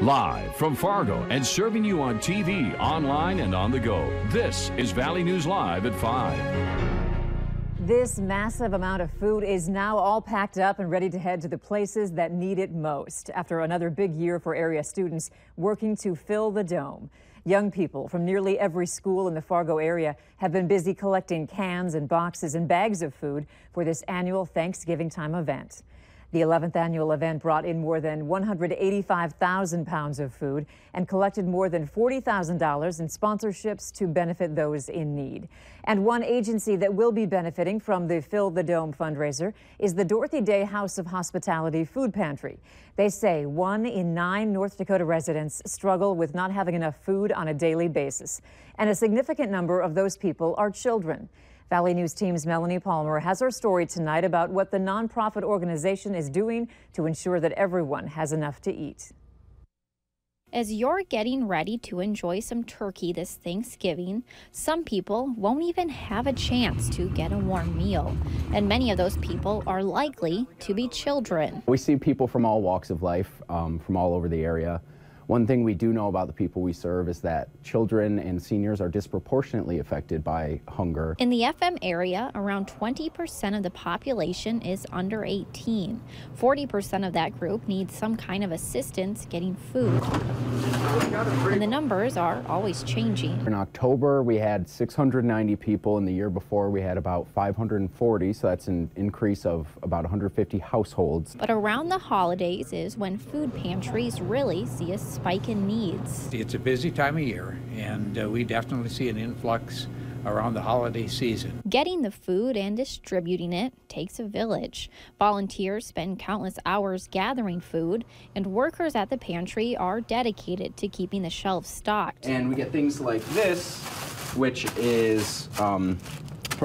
Live from Fargo and serving you on TV, online, and on the go. This is Valley News Live at 5. This massive amount of food is now all packed up and ready to head to the places that need it most after another big year for area students working to fill the dome. Young people from nearly every school in the Fargo area have been busy collecting cans and boxes and bags of food for this annual Thanksgiving time event. The 11th annual event brought in more than 185,000 pounds of food and collected more than $40,000 in sponsorships to benefit those in need. And one agency that will be benefiting from the Fill the Dome fundraiser is the Dorothy Day House of Hospitality Food Pantry. They say 1 in 9 North Dakota residents struggle with not having enough food on a daily basis, and a significant number of those people are children. Valley News Team's Melanie Palmer has our story tonight about what the nonprofit organization is doing to ensure that everyone has enough to eat. As you're getting ready to enjoy some turkey this Thanksgiving, some people won't even have a chance to get a warm meal. And many of those people are likely to be children. We see people from all walks of life, from all over the area. One thing we do know about the people we serve is that children and seniors are disproportionately affected by hunger. In the FM area, around 20% of the population is under 18. 40% of that group needs some kind of assistance getting food. And the numbers are always changing. In October, we had 690 people, and the year before we had about 540, so that's an increase of about 150 households. But around the holidays is when food pantries really see a spike in needs. It's a busy time of year, and we definitely see an influx around the holiday season. Getting the food and distributing it takes a village. Volunteers spend countless hours gathering food, and workers at the pantry are dedicated to keeping the shelves stocked. And we get things like this, which is from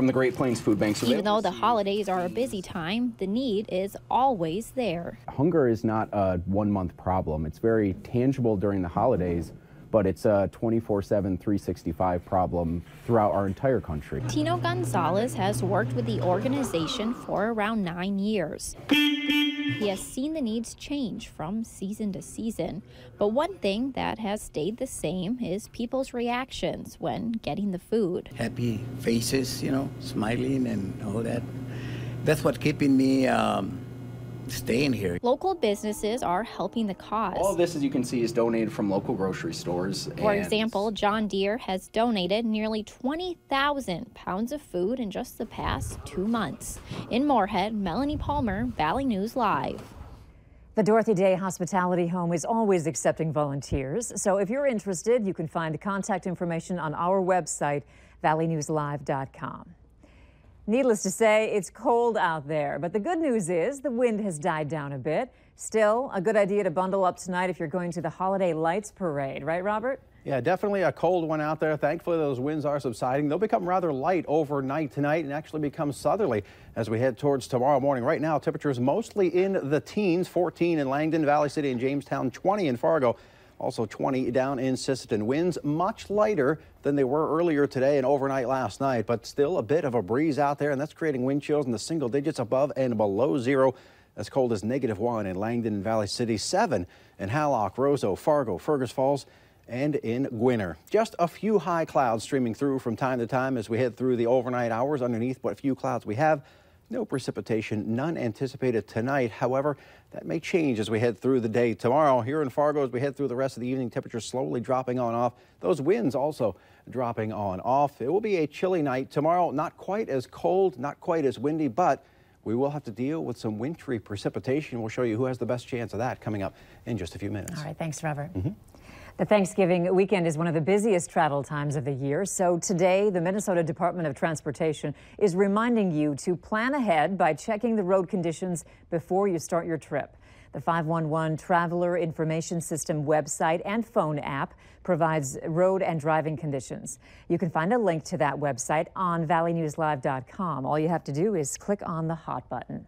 the Great Plains Food Bank. So even though the holidays are a busy time, the need is always there. Hunger is not a one-month problem. It's very tangible during the holidays, but it's a 24/7, 365 problem throughout our entire country. Tino Gonzalez has worked with the organization for around 9 years. He has seen the needs change from season to season, but one thing that has stayed the same is people's reactions when getting the food. Happy faces, smiling and all that. That's what keeping me staying here. Local businesses are helping the cause. All of this, as you can see, is donated from local grocery stores. For example, John Deere has donated nearly 20,000 pounds of food in just the past 2 months. In Moorhead, Melanie Palmer, Valley News Live. The Dorothy Day Hospitality Home is always accepting volunteers, so if you're interested, you can find contact information on our website, valleynewslive.com. Needless to say, it's cold out there, but the good news is the wind has died down a bit. Still, a good idea to bundle up tonight if you're going to the Holiday Lights Parade, right, Robert? Yeah, definitely a cold one out there. Thankfully, those winds are subsiding. They'll become rather light overnight tonight and actually become southerly as we head towards tomorrow morning. Right now, temperatures mostly in the teens, 14 in Langdon, Valley City, and Jamestown, 20 in Fargo. Also 20 down in Sisseton. Winds much lighter than they were earlier today and overnight last night, but still a bit of a breeze out there, and that's creating wind chills in the single digits above and below zero. As cold as -1 in Langdon and Valley City, 7 in Hallock, Roseau, Fargo, Fergus Falls, and in Gwinner. Just a few high clouds streaming through from time to time as we head through the overnight hours. Underneath what few clouds we have, no precipitation, none anticipated tonight. However, that may change as we head through the day tomorrow. Here in Fargo, as we head through the rest of the evening, temperatures slowly dropping on off. Those winds also dropping on off. It will be a chilly night tomorrow. Not quite as cold, not quite as windy, but we will have to deal with some wintry precipitation. We'll show you who has the best chance of that coming up in just a few minutes. All right, thanks, Robert. The Thanksgiving weekend is one of the busiest travel times of the year, so today the Minnesota Department of Transportation is reminding you to plan ahead by checking the road conditions before you start your trip. The 511 Traveler Information System website and phone app provides road and driving conditions. You can find a link to that website on valleynewslive.com. All you have to do is click on the hot button.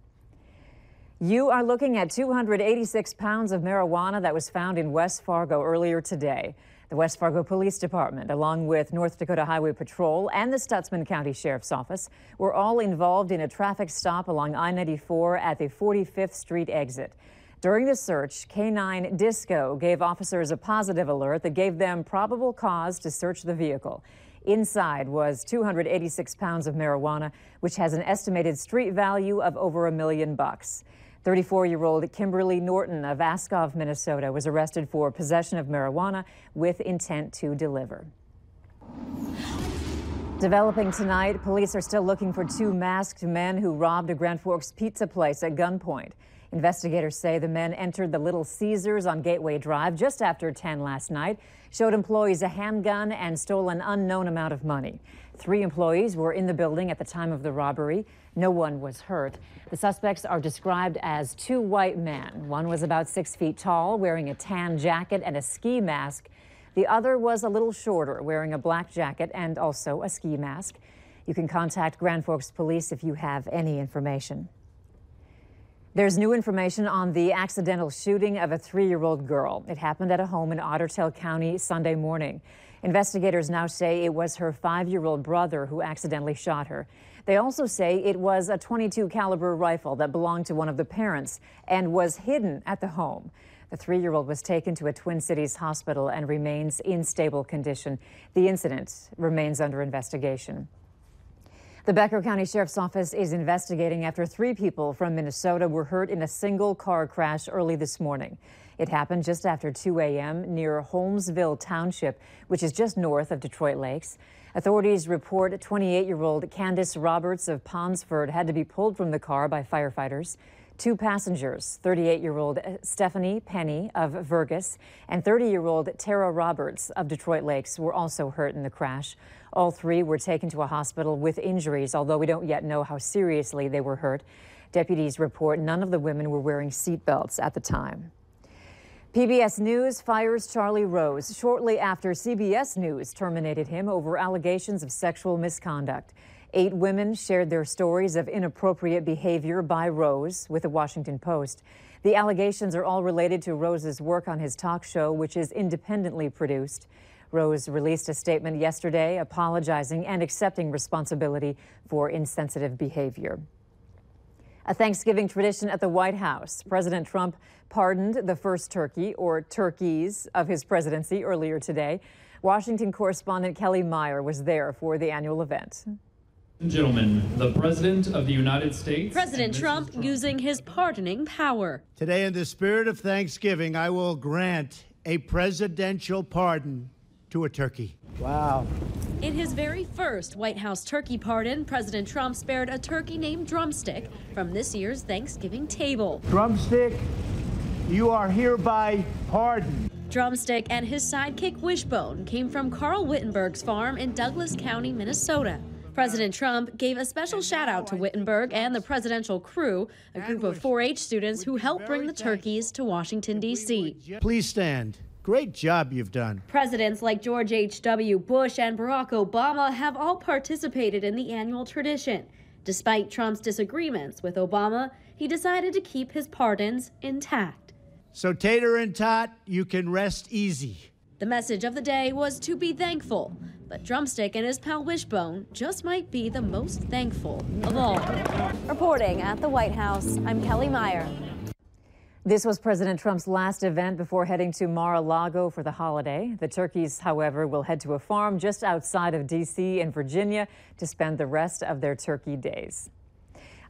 You are looking at 286 pounds of marijuana that was found in West Fargo earlier today. The West Fargo Police Department, along with North Dakota Highway Patrol and the Stutsman County Sheriff's Office, were all involved in a traffic stop along I-94 at the 45th Street exit. During the search, K9 Disco gave officers a positive alert that gave them probable cause to search the vehicle. Inside was 286 pounds of marijuana, which has an estimated street value of over $1 million. 34-year-old Kimberly Norton of Askov, Minnesota, was arrested for possession of marijuana with intent to deliver. Developing tonight, police are still looking for two masked men who robbed a Grand Forks pizza place at gunpoint. Investigators say the men entered the Little Caesars on Gateway Drive just after 10 last night, showed employees a handgun, and stole an unknown amount of money. 3 employees were in the building at the time of the robbery. No one was hurt. The suspects are described as 2 white men. One was about 6 feet tall, wearing a tan jacket and a ski mask. The other was a little shorter, wearing a black jacket and also a ski mask. You can contact Grand Forks Police if you have any information. There's new information on the accidental shooting of a 3-year-old girl. It happened at a home in Otter Tail County Sunday morning. Investigators now say it was her 5-year-old brother who accidentally shot her. They also say it was a .22 caliber rifle that belonged to one of the parents and was hidden at the home. The 3-year-old was taken to a Twin Cities hospital and remains in stable condition. The incident remains under investigation. The Becker County Sheriff's Office is investigating after 3 people from Minnesota were hurt in a single car crash early this morning. It happened just after 2 a.m. near Holmesville Township, which is just north of Detroit Lakes. Authorities report 28-year-old Candace Roberts of Ponsford had to be pulled from the car by firefighters. 2 passengers, 38-year-old Stephanie Penny of Vergas and 30-year-old Tara Roberts of Detroit Lakes, were also hurt in the crash. All 3 were taken to a hospital with injuries, although we don't yet know how seriously they were hurt. Deputies report none of the women were wearing seat belts at the time. PBS News fires Charlie Rose shortly after CBS News terminated him over allegations of sexual misconduct. 8 women shared their stories of inappropriate behavior by Rose with the Washington Post. The allegations are all related to Rose's work on his talk show, which is independently produced. Rose released a statement yesterday apologizing and accepting responsibility for insensitive behavior. A Thanksgiving tradition at the White House. President Trump pardoned the first turkey, or turkeys, of his presidency earlier today. Washington correspondent Kelly Meyer was there for the annual event. And gentlemen, the President of the United States. President Trump using his pardoning power. Today, in the spirit of Thanksgiving, I will grant a presidential pardon to a turkey. Wow. In his very first White House turkey pardon, President Trump spared a turkey named Drumstick from this year's Thanksgiving table. Drumstick, you are hereby pardoned. Drumstick and his sidekick Wishbone came from Carl Wittenberg's farm in Douglas County, Minnesota. President Trump gave a special shout out to Wittenberg and the presidential crew, a group of 4-H students who helped bring the turkeys to Washington, D.C. Please stand. Great job you've done. Presidents like George H.W. Bush and Barack Obama have all participated in the annual tradition. Despite Trump's disagreements with Obama, he decided to keep his pardons intact. So Tater and Tot, you can rest easy. The message of the day was to be thankful, but Drumstick and his pal Wishbone just might be the most thankful of all. Reporting at the White House, I'm Kelly Meyer. This was President Trump's last event before heading to Mar-a-Lago for the holiday. The turkeys, however, will head to a farm just outside of D.C. in Virginia to spend the rest of their turkey days.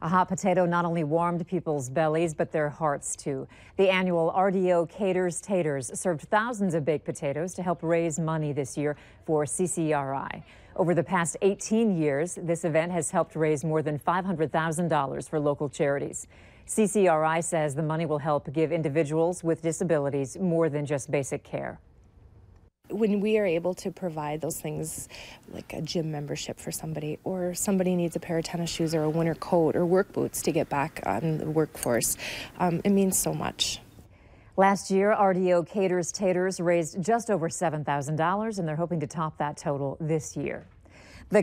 A hot potato not only warmed people's bellies, but their hearts, too. The annual RDO Caters Taters served thousands of baked potatoes to help raise money this year for CCRI. Over the past 18 years, this event has helped raise more than $500,000 for local charities. CCRI says the money will help give individuals with disabilities more than just basic care. When we are able to provide those things like a gym membership for somebody, or somebody needs a pair of tennis shoes or a winter coat or work boots to get back on the workforce, it means so much. Last year, RDO Caters Taters raised just over $7,000, and they're hoping to top that total this year. The